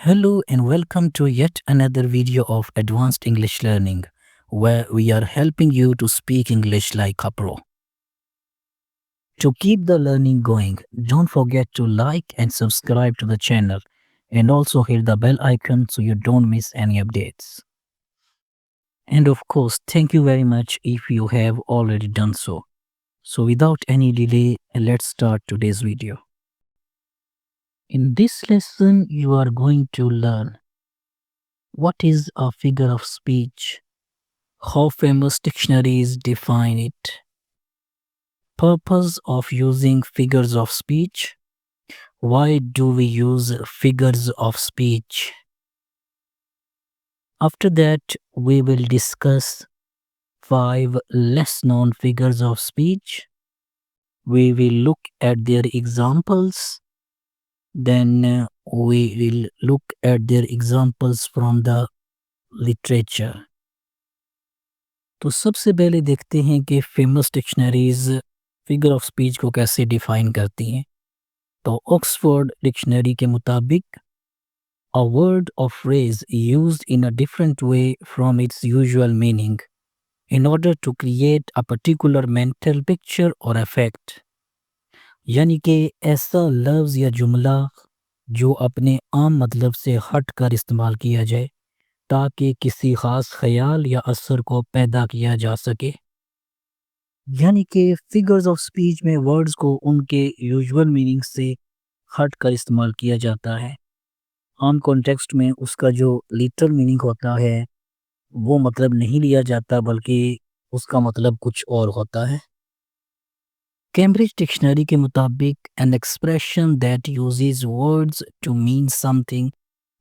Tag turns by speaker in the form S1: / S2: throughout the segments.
S1: Hello and welcome to yet another video of Advanced English Learning, where we are helping you to speak English like a pro. To keep the learning going, don't forget to like and subscribe to the channel and also hit the bell icon so you don't miss any updates. And of course, thank you very much if you have already done so. So without any delay, let's start today's video. In this lesson, you are going to learn what is a figure of speech, how famous dictionaries define it, purpose of using figures of speech, why do we use figures of speech. After that, we will discuss 5 less known figures of speech. We will look at their examples. Then we will look at their examples from the literature. तो सबसे पहले देखते हैं कि famous dictionaries figure of speech को कैसे define करती हैं। तो ऑक्सफोर्ड डिक्शनरी के मुताबिक अ वर्ड और phrase used in a different way from its usual meaning in order to create a particular mental picture और इफेक्ट। यानी कि ऐसा लफ्ज़ या जुमला जो अपने आम मतलब से हट कर इस्तेमाल किया जाए ताकि किसी ख़ास ख़याल या असर को पैदा किया जा सके। यानी कि फिगर्स ऑफ स्पीच में वर्ड्स को उनके यूजुअल मीनिंग से हट कर इस्तेमाल किया जाता है। आम कॉन्टेक्स्ट में उसका जो लिटरल मीनिंग होता है वो मतलब नहीं लिया जाता, बल्कि उसका मतलब कुछ और होता है। कैम्ब्रिज डिक्शनरी के मुताबिक an expression that uses words to mean something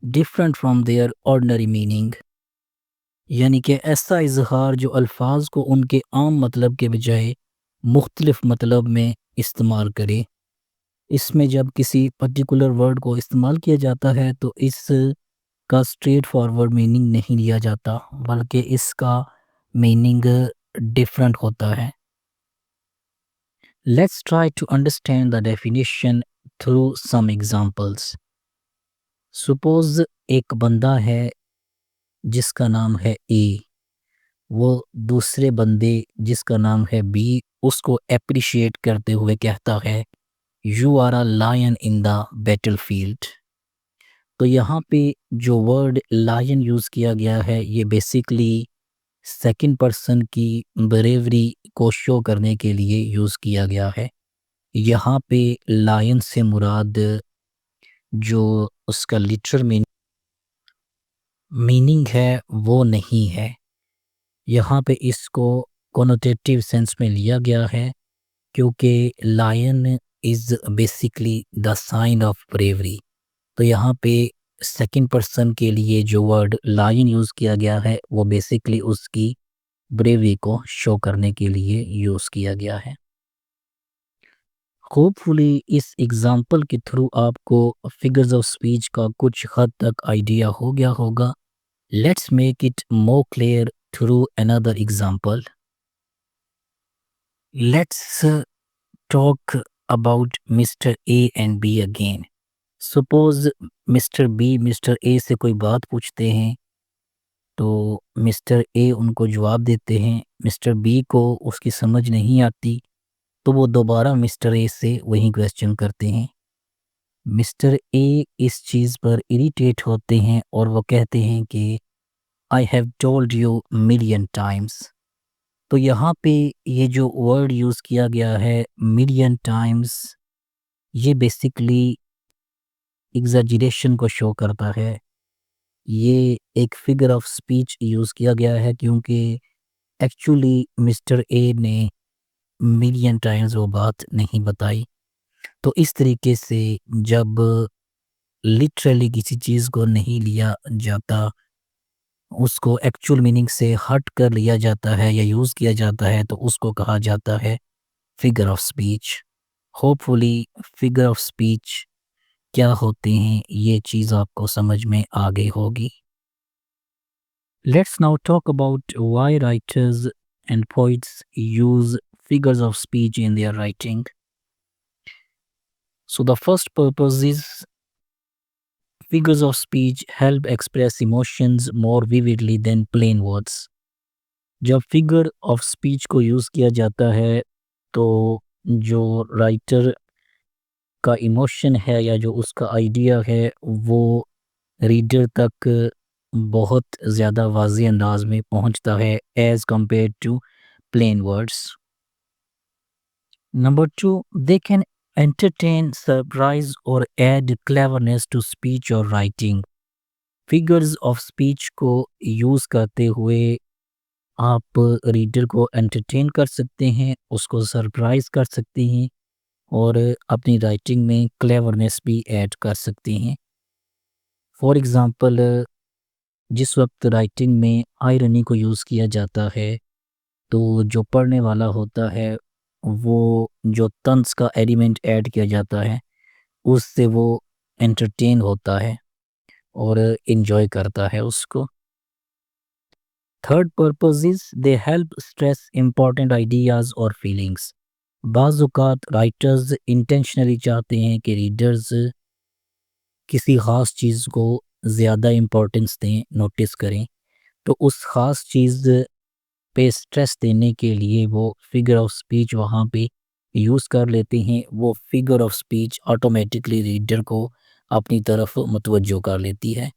S1: different from their ordinary meaning. यानी कि ऐसा इजहार जो अल्फाज को उनके आम मतलब के बजाय मुख्तलिफ मतलब में इस्तेमाल करे। इसमें जब किसी पर्टिकुलर वर्ड को इस्तेमाल किया जाता है तो इस का स्ट्रेट फॉरवर्ड मीनिंग नहीं लिया जाता, बल्कि इसका मीनिंग डिफरेंट होता है। Let's try to understand the definition through some examples. Suppose एक बंदा है जिसका नाम है ए, वो दूसरे बंदे जिसका नाम है बी उसको अप्रिशिएट करते हुए कहता है you are a lion in the battle field. तो यहाँ पे जो वर्ड लायन यूज़ किया गया है ये बेसिकली सेकंड पर्सन की ब्रेवरी को शो करने के लिए यूज़ किया गया है। यहाँ पे लायन से मुराद जो उसका लिटरल मीनिंग है वो नहीं है। यहाँ पे इसको कोनोटेटिव सेंस में लिया गया है, क्योंकि lion is basically the sign of bravery. तो यहाँ पे सेकंड पर्सन के लिए जो वर्ड लायन यूज़ किया गया है वो बेसिकली उसकी ब्रेवरी को शो करने के लिए यूज़ किया गया है। होपफुली इस एग्जांपल के थ्रू आपको फिगर्स ऑफ स्पीच का कुछ हद तक आइडिया हो गया होगा। Let's make it more clear through another example. Let's talk about mister A and B again. Suppose mister B mister A से कोई बात पूछते हैं तो मिस्टर ए उनको जवाब देते हैं। मिस्टर बी को उसकी समझ नहीं आती तो वो दोबारा मिस्टर ए से वही क्वेश्चन करते हैं। मिस्टर ए इस चीज़ पर इरिटेट होते हैं और वो कहते हैं कि I have told you million times. तो यहाँ पे ये जो वर्ड यूज़ किया गया है मिलियन टाइम्स, ये बेसिकली एग्ज़ैजरेशन को शो करता है। ये एक फिगर ऑफ स्पीच यूज़ किया गया है क्योंकि एक्चुअली मिस्टर ए ने मिलियन टाइम्स वो बात नहीं बताई। तो इस तरीके से जब लिटरली किसी चीज़ को नहीं लिया जाता, उसको एक्चुअल मीनिंग से हट कर लिया जाता है या यूज़ किया जाता है तो उसको कहा जाता है figure of speech. Hopefully figure of speech क्या होते हैं ये चीज़ आपको समझ में आ गई होगी। Let's now talk about why writers and poets use figures of speech in their writing. So the first purpose is Figures of speech help express emotions more vividly than plain words. जब figure of speech को use किया जाता है तो जो writer का emotion है या जो उसका आइडिया है वो रीडर तक बहुत ज़्यादा वाज़ेह अंदाज में पहुंचता है as compare to plain words. Number two, they can entertain, surprise, or add cleverness to speech or writing. Figures of speech को यूज़ करते हुए आप रीडर को एंटरटेन कर सकते हैं, उसको सरप्राइज कर सकते हैं और अपनी राइटिंग में क्लेवरनेस भी ऐड कर सकते हैं. फॉर एग्ज़ाम्पल, जिस वक्त राइटिंग में आयरनी को यूज़ किया जाता है तो जो पढ़ने वाला होता है वो जो तंज का एलिमेंट ऐड किया जाता है उससे वो एंटरटेन होता है और इन्जॉय करता है उसको. Third purpose is they help stress important ideas और फीलिंग्स. बाज़ औक़ात राइटर्स इंटेंशनली चाहते हैं कि रीडर्स किसी ख़ास चीज़ को ज़्यादा इम्पोर्टेंस दें, नोटिस करें, तो उस ख़ास चीज़ पे स्ट्रेस देने के लिए वो फिगर ऑफ स्पीच वहाँ पे यूज़ कर लेते हैं. वो figure of speech automatically reader को अपनी तरफ मुतवज्जो कर लेती है.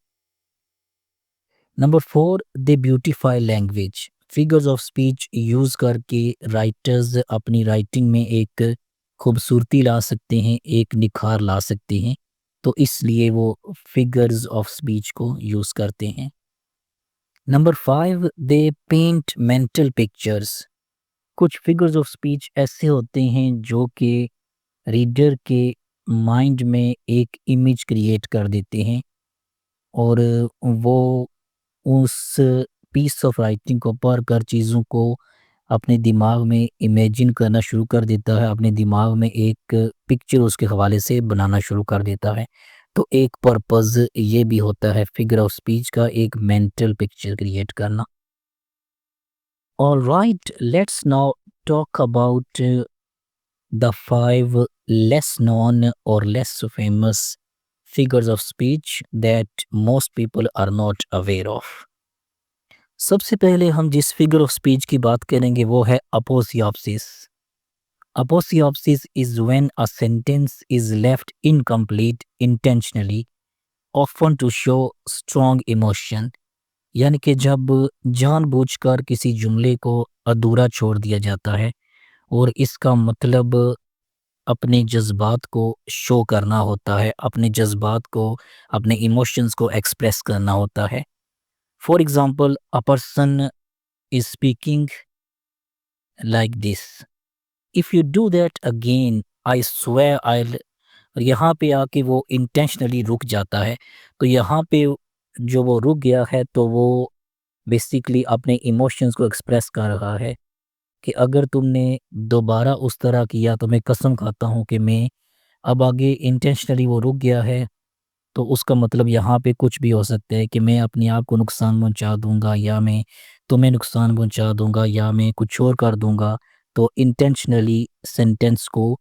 S1: Number four, they beautify language. Figures of speech use करके राइटर्स अपनी राइटिंग में एक खूबसूरती ला सकते हैं, एक निखार ला सकते हैं, तो इसलिए वो फिगर्स ऑफ स्पीच को यूज़ करते हैं. नंबर फाइव, दे पेंट मेंटल पिक्चर्स. कुछ फिगर्स ऑफ स्पीच ऐसे होते हैं जो कि रीडर के माइंड में एक इमेज क्रिएट कर देते हैं और वो उस पीस ऑफ राइटिंग को पढ़कर चीज़ों को अपने दिमाग में इमेजिन करना शुरू कर देता है, अपने दिमाग में एक पिक्चर उसके हवाले से बनाना शुरू कर देता है. तो एक पर्पज़ ये भी होता है फिगर ऑफ स्पीच का, एक मेंटल पिक्चर क्रिएट करना. Alright, let's now talk about the five less known और less famous figures of speech that most people are not aware of. सबसे पहले हम जिस फिगर ऑफ स्पीच की बात करेंगे वो है aposiopesis. Aposiopesis is when a sentence is left incomplete intentionally, often to show strong emotion. यानी कि जब जानबूझकर किसी जुमले को अधूरा छोड़ दिया जाता है और इसका मतलब अपने जज्बात को शो करना होता है, अपने जज्बात को, अपने इमोशंस को एक्सप्रेस करना होता है. For example, a person is speaking like this, if you do that again I swear I. और यहाँ पे आके वो इंटेंशनली रुक जाता है. तो यहाँ पे जो वो रुक गया है तो वो बेसिकली अपने इमोशंस को एक्सप्रेस कर रहा है कि अगर तुमने दोबारा उस तरह किया तो मैं कसम खाता हूँ कि मैं अब आगे इंटेंशनली वो रुक गया है. तो उसका मतलब यहाँ पे कुछ भी हो सकता है कि मैं अपने आप को नुकसान पहुँचा दूँगा या मैं तुम्हें नुकसान पहुँचा दूँगा या मैं कुछ और कर दूँगा. तो इंटेंशनली सेंटेंस को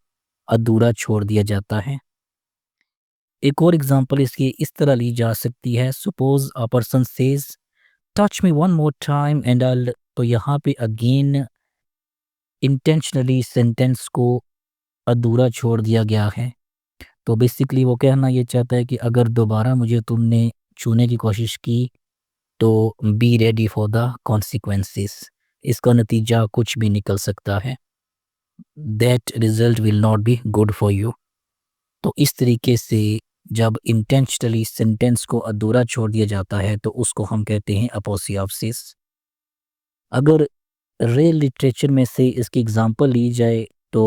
S1: अधूरा छोड़ दिया जाता है. एक और एग्ज़ाम्पल इसकी इस तरह ली जा सकती है, suppose a person says touch me one more time and I. तो यहाँ पे अगेन इंटेंशनली सेंटेंस को अधूरा छोड़ दिया गया है. तो बेसिकली वो कहना ये चाहता है कि अगर दोबारा मुझे तुमने छूने की कोशिश की तो be ready for the consequences. इसका नतीजा कुछ भी निकल सकता है. That result will not be good for you. तो इस तरीके से जब इंटेंशनली सेंटेंस को अधूरा छोड़ दिया जाता है तो उसको हम कहते हैं अपोसियोप्सिस. अगर रियल लिटरेचर में से इसकी एग्जांपल ली जाए तो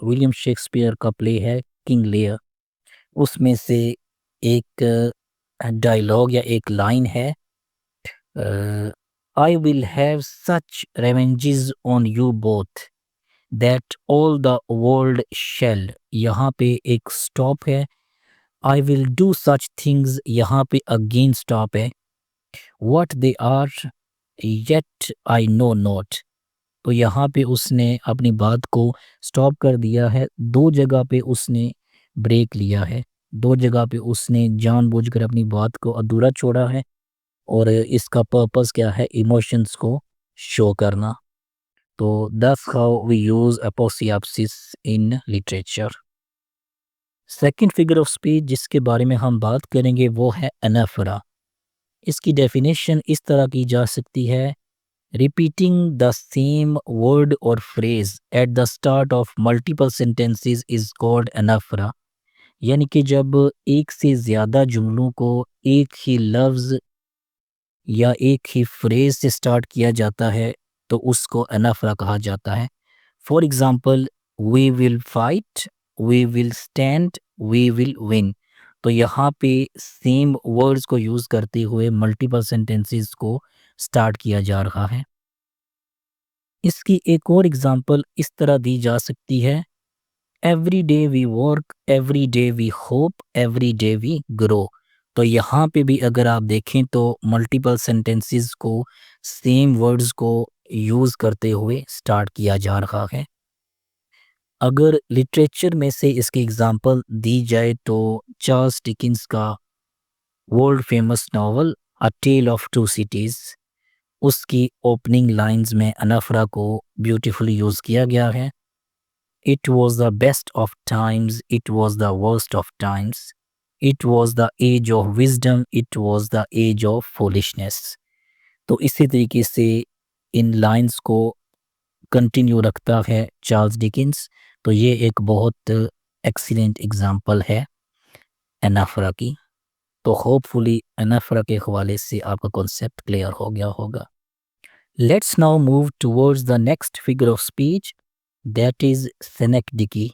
S1: विलियम शेक्सपियर का प्ले है किंग लेयर. उसमें से एक डायलॉग या एक लाइन है, I will have such revenges on you both that all the world shall. यहाँ पे एक स्टॉप है. I will do such things, यहाँ पे अगेन स्टॉप है. What they are yet I know not. तो यहाँ पे उसने अपनी बात को स्टॉप कर दिया है, दो जगह पे उसने ब्रेक लिया है. दो जगह पे उसने जानबूझकर अपनी बात को अधूरा छोड़ा है और इसका पर्पस क्या है, इमोशंस को शो करना। तो that's how we use aposiopesis in literature. Second figure of speech जिसके बारे में हम बात करेंगे वो है एनाफोरा। इसकी डेफिनेशन इस तरह की जा सकती है, रिपीटिंग द सेम वर्ड और phrase at the start of multiple sentences is called anaphora. यानी कि जब एक से ज़्यादा जुमलों को एक ही लफ्ज़ या एक ही फ्रेज से स्टार्ट किया जाता है तो उसको एनाफोरा कहा जाता है। For example, we will fight, we will stand, we will win. तो यहाँ पे सेम वर्ड्स को यूज़ करते हुए मल्टीपल सेंटेंसेस को स्टार्ट किया जा रहा है। इसकी एक और एग्ज़ाम्पल इस तरह दी जा सकती है, every day we work, every day we hope, every day we grow. तो यहाँ पे भी अगर आप देखें तो मल्टीपल सेंटेंसेस को सेम वर्ड्स को यूज़ करते हुए स्टार्ट किया जा रहा है। अगर लिटरेचर में से इसकी एग्जांपल दी जाए तो चार्ल्स डिकिंस का world famous novel a tale of two cities, उसकी ओपनिंग लाइंस में अनाफरा को ब्यूटीफुली यूज़ किया गया है। It was the best of times, it was the worst of times. It was the age of wisdom, it was the age of foolishness. तो इसी तरीके से इन लाइंस को कंटिन्यू रखता है चार्ल्स डिकिंस। तो ये एक बहुत एक्सीलेंट एग्जांपल है एनाफोरा की। तो होपफुली एनाफोरा के हवाले से आपका कॉन्सेप्ट क्लियर हो गया होगा। Let's now move towards the next figure of speech, that is synecdoche.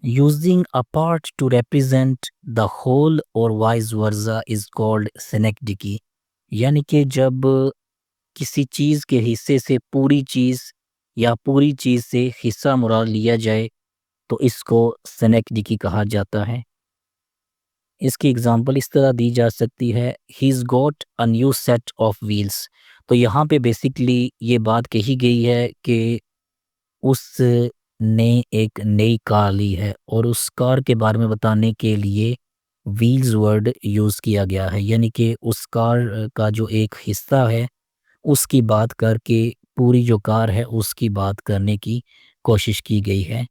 S1: Using a part to represent the whole or vice versa is called synecdoche। यानी कि जब किसी चीज़ के हिस्से से पूरी चीज़ या पूरी चीज़ से हिस्सा मुराद लिया जाए तो इसको synecdoche कहा जाता है। इसकी एग्जांपल इस तरह दी जा सकती है, he's got a new set of wheels। तो यहाँ पे बेसिकली ये बात कही गई है कि उसने एक नई कार ली है और उस कार के बारे में बताने के लिए व्हील्स वर्ड यूज़ किया गया है। यानी कि उस कार का जो एक हिस्सा है उसकी बात करके पूरी जो कार है उसकी बात करने की कोशिश की गई है।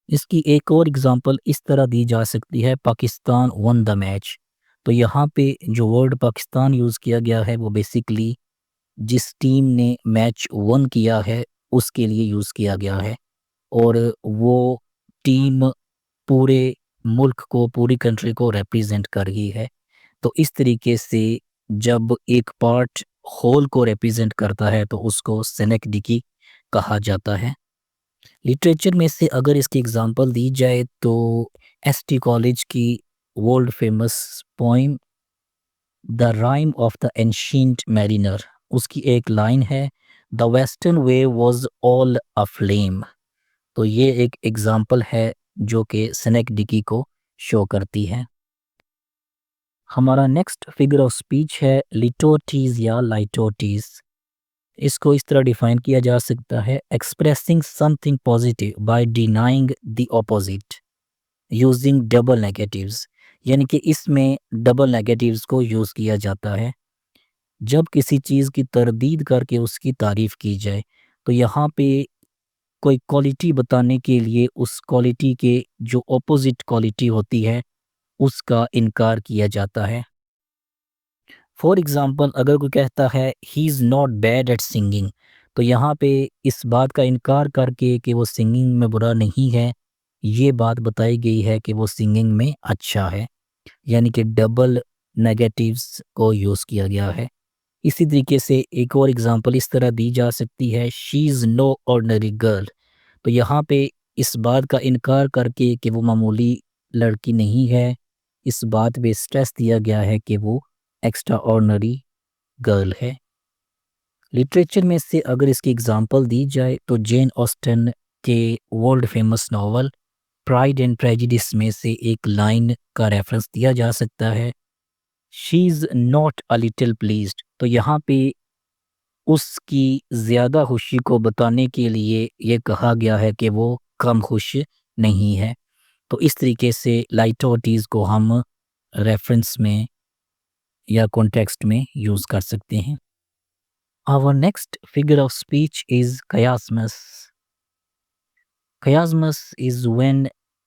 S1: इसकी एक और एग्जांपल इस तरह दी जा सकती है, पाकिस्तान वन द मैच। तो यहाँ पे जो वर्ड पाकिस्तान यूज़ किया गया है वो बेसिकली जिस टीम ने मैच वन किया है उसके लिए यूज़ किया गया है और वो टीम पूरे मुल्क को, पूरी कंट्री को रिप्रेजेंट कर रही है। तो इस तरीके से जब एक पार्ट होल को रिप्रेजेंट करता है तो उसको सेनेक्डिकी कहा जाता है। लिटरेचर में से अगर इसकी एग्जांपल दी जाए तो एसटी कॉलेज की world famous poem the rhyme of the ancient mariner, उसकी एक लाइन है, the western way was all a flame. तो ये एक एग्जाम्पल है जो कि सेनेक्डिकी को शो करती है। हमारा नेक्स्ट फिगर ऑफ स्पीच है लिटोटीज या लाइटोटीज। इसको इस तरह डिफाइन किया जा सकता है, expressing something positive by denying the opposite using double negatives. यानी कि इसमें डबल नेगेटिव्स को यूज़ किया जाता है जब किसी चीज़ की तरदीद करके उसकी तारीफ़ की जाए। तो यहाँ पे कोई क्वालिटी बताने के लिए उस क्वालिटी के जो ऑपोजिट क्वालिटी होती है उसका इनकार किया जाता है। फॉर एग्ज़ाम्पल, अगर कोई कहता है he is not bad at singing, तो यहाँ पे इस बात का इनकार करके कि वो सिंगिंग में बुरा नहीं है, ये बात बताई गई है कि वो सिंगिंग में अच्छा है। यानी कि डबल नेगेटिव्स को यूज़ किया गया है। इसी तरीके से एक और एग्ज़ाम्पल इस तरह दी जा सकती है, she is no ordinary girl. तो यहाँ पे इस बात का इनकार करके कि वो मामूली लड़की नहीं है, इस बात पे स्ट्रेस दिया गया है कि वो एक्स्ट्रा ऑर्डिनरी गर्ल है। लिटरेचर में से अगर इसकी एग्जांपल दी जाए तो जेन ऑस्टन के world famous novel pride and prejudice में से एक लाइन का रेफरेंस दिया जा सकता है, she is not a little pleased. तो यहाँ पे उसकी ज़्यादा खुशी को बताने के लिए ये कहा गया है कि वो कम खुश नहीं है। तो इस तरीके से लाइटोटीज़ को हम रेफरेंस में या कॉन्टेक्स्ट में यूज़ कर सकते हैं। Our next figure of speech is chiasmus. Chiasmus is when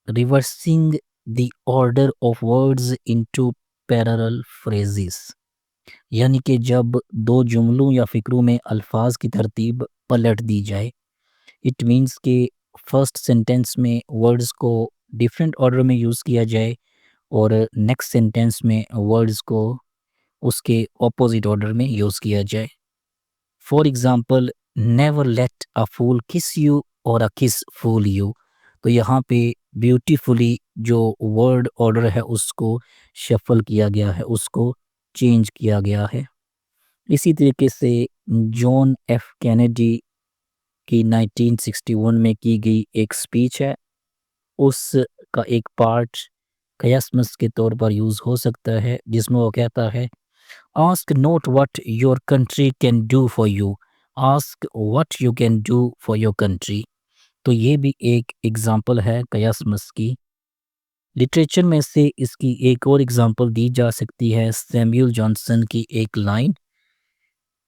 S1: reversing the order of words into parallel phrases, यानी कि जब दो जुमलों या फ़िक्रों में अल्फाज की तरतीब पलट दी जाए। इट मीन्स कि फर्स्ट सेंटेंस में वर्ड्स को डिफरेंट ऑर्डर में यूज़ किया जाए और नेक्स्ट सेंटेंस में वर्ड्स को उसके ऑपोजिट ऑर्डर में यूज़ किया जाए। फॉर एग्ज़ाम्पल, नेवर लेट अ फूल किस यू और अ किस फूल यू। तो यहाँ पे ब्यूटीफुली जो वर्ड ऑर्डर है उसको शफल किया गया है, उसको चेंज किया गया है। इसी तरीके से जॉन एफ कैनेडी की 1961 में की गई एक स्पीच है, उसका एक पार्ट कयास्मस के तौर पर यूज़ हो सकता है, जिसमें वो कहता है, ask not what your country can do for you, ask what you can do for your country. तो ये भी एक एग्जांपल है कयास्मस की। लिटरेचर में से इसकी एक और एग्जांपल दी जा सकती है सैमुअल जॉनसन की एक line,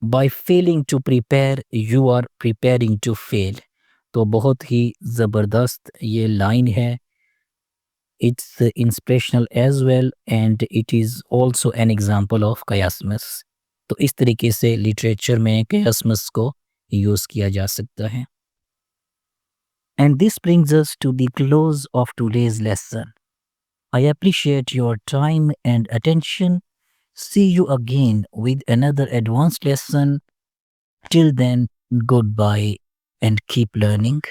S1: by failing to prepare you are preparing to fail. तो बहुत ही ज़बरदस्त ये लाइन है। It's inspirational as well and it is also an example of chiasmus. तो इस तरीके से लिटरेचर में कयास्मस को यूज़ किया जा सकता है। And this brings us to the close of today's lesson. I appreciate your time and attention. See you again with another advanced lesson. Till then, goodbye and keep learning.